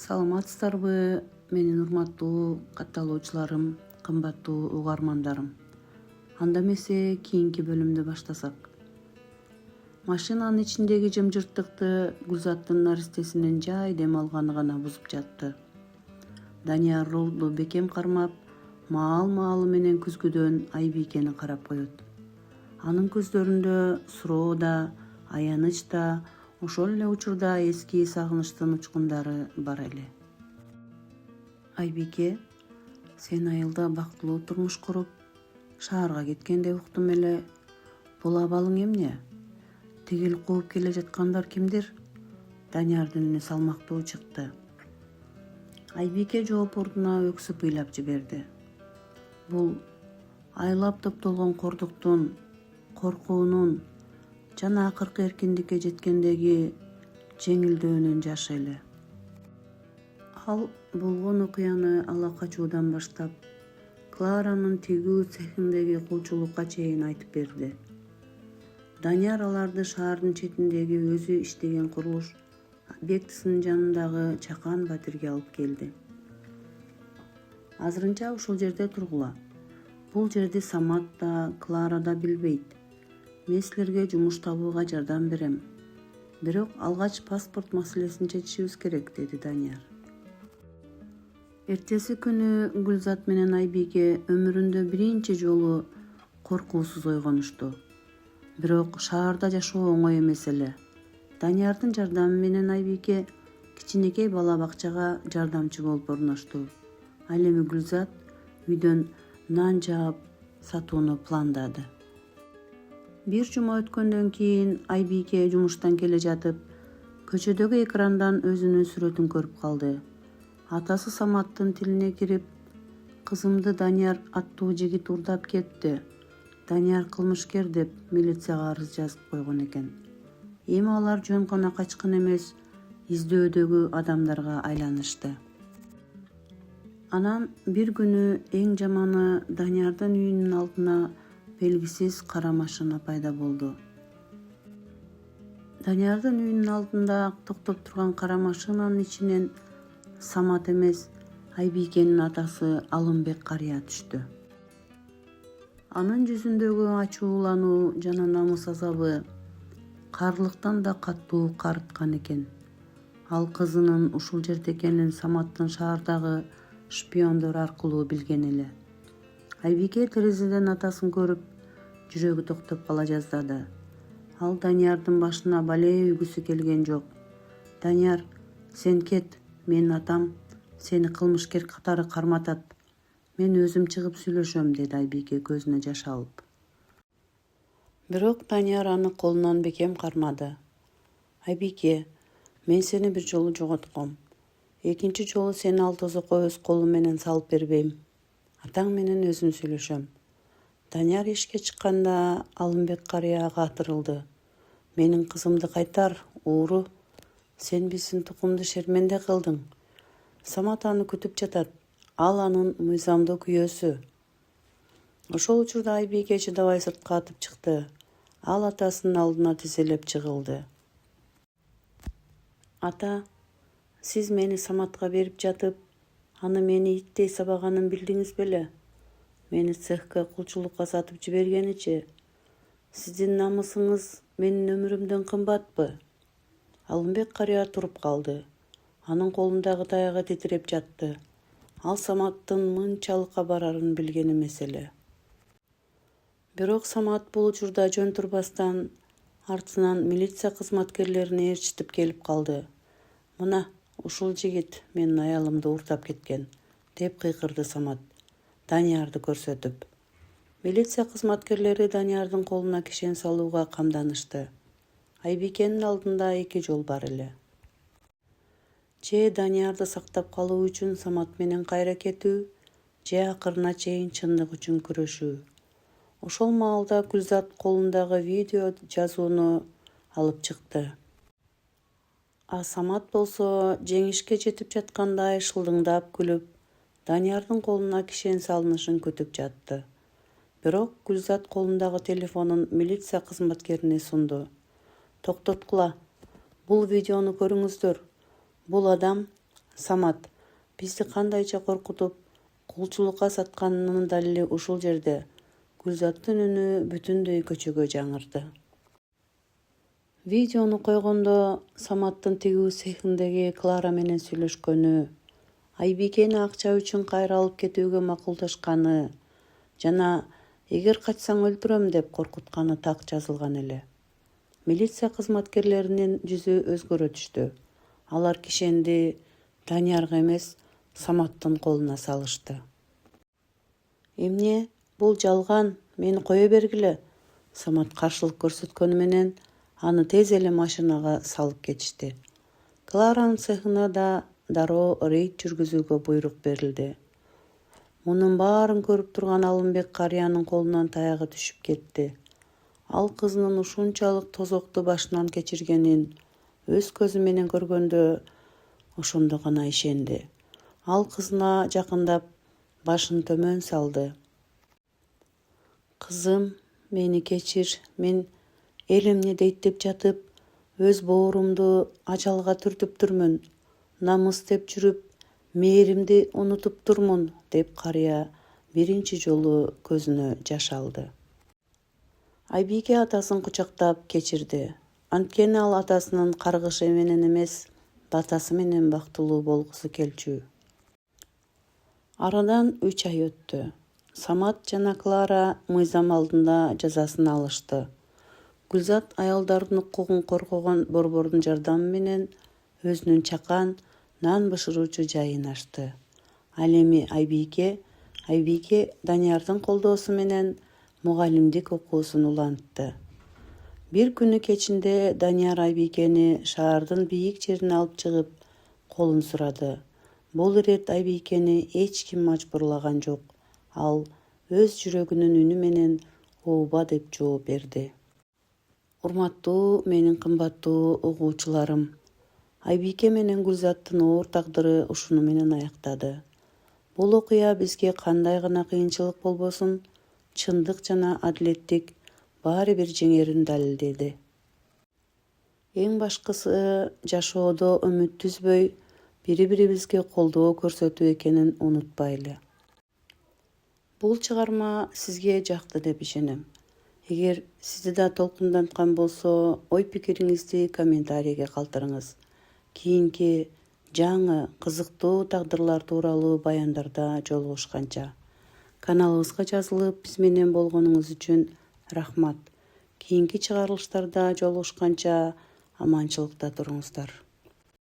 Саламатсыздарбы, менин урматтуу катталуучуларым, кымбаттуу угармандарым. Анда эмесе кийинки бөлүмдү баштасак. Машинанын ичиндеги жымжырттыкты Гүлзаттын наристесинин жай дем алганы гана бузуп жатты. Данияр рулду бекем кармап, маал-маалы менен күзгүдөн Айбикени карап коет. Анын көздөрүндө суроо да, аяныч да, ошол эле учурда эски сагынычтын учкундары бар эле. Айбике, сен айылда бактылуу турмуш куруп, шаарга кеткенде уктум эле. Бул абалың эмне? Тигил кууп келе жаткандар кимдир? Даниярдын үні салмактуу чыкты. Айбике жооп ордуна өксүп ыйлап жиберди. Бул айлап топтолгон кордуктун, коркуунун жана акыркы эркиндикке жеткендеги жеңилдөөнүн жашы эле. Ал болгон окуяны ала качуудан баштап, Кларанын тигүү цехиндеги кулчулукка чейин айтып берди. Данияр аларды шаардын четиндеги өзү иштеген курулуш объектисинин жанындагы чакан батирге алып келди. Азырынча ушул жерде тургула. Бул жерди Самат да, Клара да билбейт. Мен силерге жумуш табууга жардам берем. Бирок алгач паспорт маселесин чечишибиз керек, деди Данияр. Эртеси күнү Гүлзат менен Айбике өмүрүндө биринчи жолу коркуусуз ойгонушту. Бирок шаарда жашоо оңой эмес эле. Даниярдын жардамы менен Айбике кичинекей бала бакчага жардамчы болуп орношту. Ал эми Гүлзат үйдөн нан жаап сатууну пландады. Бир жума өткөндөн кийин Айбике жумуштан келе жатып, көчөдөгү экрандан өзүнүн сүрөтүн көрүп калды. Атасы Саматтын тилине кирип, кызымды Данияр аттуу жигит урдап кетти. Данияр кылмышкер деп милицияга арыз жазып койгон экен. Эми алар жөн гана качкын эмес, издөөдөгү адамдарга айланышты. Анан бир күнү эң жаманы Даниярдын үйүнүн алдына белгисиз кара машина пайда болду. Даниярдын үйүнүн алдында токтоп турган кара машинанын ичинен Самат эмес, Айбикенин атасы Алымбек карыя түштү. Анын жүзүндөгү ачуулануу жана намыс азабы карлыктан да катуу карыткан экен. Ал кызынын ушул жерде экенин Саматтын шаардагы шпиондор аркылуу билген эле. Айбике терезеден атасын көрүп, жүрөгү токтоп кала жаздады. Ал Даниярдын башына бале үйгүсү келген жок. Данияр, сен кет, менин атам сени кылмышкер катары карматат. Мен өзүм чыгып сүйлөшөм, деди Айбике көзүнө жаш алып. Бирок Данияр аны колунан бекем кармады. Айбике, мен сени бир жолу жоготком. Экинчи жолу сени ал тозокко өз колум менен салып бербейм. Атаң менен өзүм сүйлөшөм. Данияр эшикке чыкканда Алымбек карыя ага атырылды. Менин кызымды кайтар, ууру. Сен биздин тукумду шерменде кылдың. Самат аны күтүп жатат. Ал анын мыйзамдуу күйөөсү. Ошол учурда Айбике чыдабай сыртка атып чыкты. Ал атасынын алдына тизелеп жыгылды. Ата, сиз мени Саматка берип жатып, аны мени иттей сабаганын билдиңиз беле? Мени цехке кулчулукка сатып жибергеничи? Сиздин намысыңыз менин өмүрүмдөн кымбатпы? Алымбек карыя туруп калды. Анын колундагы таягы титиреп жатты. Ал Саматтын мынчалык кабарарын билген эмес эле. Бирок Самат бул учурда жөн турбастан артынан милиция кызматкерлерине ээрчитип келип калды. Мына, ушул жигит менин аялымды урдап кеткен, деп кыйкырды Самат, Даниярды көрсөтүп. Милиция кызматкерлери Даниярдын колуна кишен салууга камданышты. Айбикенин алдында эки жол бар эле. Же Даниярды сактап калуу үчүн Самат менен кайра кетүү, же акырына чейин чындык үчүн күрөшүү. Ошол маалда Гүлзат колундагы видео жазууну алып чыкты. А Самат болсо жеңишке жетип жаткандай шылдыңдап күлүп, Даниярдын колуна кишен салынышын күтүп жатты. Бирок Гүлзат колундагы телефонун милиция кызматкерине сунду. Токтоткула, бул видеону көрүңүздөр. Бул адам Самат, бизди кандайча коркутуп, кулчулукка сатканынын далили ушул жерде. Гүлзаттын үнү бүтүндөй көчөгө жаңырды. Видеону койгондо Саматтын тигүү цехиндеги Клара менен сүйлөшкөнү, Айбикени акча үчүн кайра алып кетүүгө макулдашканы жана эгер качсаң өлтүрөм деп коркутканы так жазылган эле. Милиция кызматкерлеринин жүзү өзгөрө түштү. Алар кишенди Даниярга эмес, Саматтын колуна салышты. Эмне? Бул жалган, мени кое бергиле. Самат каршылык көрсөткөнү менен аны тез эле машинага салып кетишти. Кларанын цехына да дароо рейд жүргүзүүгө буйрук берилди. Мунун баарын көрүп турган Алымбек карыянын колунан таягы түшүп кетти. Ал кызынын ушунчалык тозокту башынан кечиргенин өз көзү менен көргөндө ошондо гана ишенди. Ал кызына жакындап, башын төмөн салды. Кызым, мени кечир, мен эл эмне дейт деп жатып, өз боорумду ажалга түртүптүрмүн. Намыс деп жүрүп, мээримди унутуптурмун, деп карыя биринчи жолу көзүнө жаш алды. Айбике атасын кучактап кечирди. Анткени ал атасынын каргышы менен эмес, батасы менен бактылуу болгусу келчү. Арадан 3 ай өттү. Самат жана Клара мыйзам алдында жазасын алышты. Гүлзат аялдардын укугун коргогон борбордун жардамы менен өзүнүн чакан нан бышыруучу жайын ачты. Ал эми Айбике Даниярдын колдоосу менен мугалимдик окуусун улантты. Бир күнү кечинде Данияр Айбикени шаардын бийик жерине алып чыгып, колун сурады. Бул ирет Айбикени эч ким мажбурлаган жок. Ал өз жүрөгүнүн үнү менен ооба деп жооп берди. Урматтуу менин кымбаттуу угуучуларым, Айбике менен Гүлзаттын оор тагдыры ушуну менен аяктады. Бул окуя бизге кандай гана кыйынчылык болбосун, чындык жана адилеттик баары бир жеңерин далилдеди. Эң башкысы жашоодо үмүт түзбөй, бири-бирибизге колдоо көрсөтүү экенин унутпайлы. Бул чыгарма сизге жакты деп ишенем. Эгер сизди да толкунданткан болсо, ой-пикириңизди комментарийге калтырыңыз. Кийинки жаңы кызыктуу тагдырлар тууралуу баяндарда жолугушканча. Каналыбызга жазылып, биз менен болгонуңуз үчүн рахмат. Кийинки чыгарылыштарда жолугушканча аманчылыкта туруңуздар.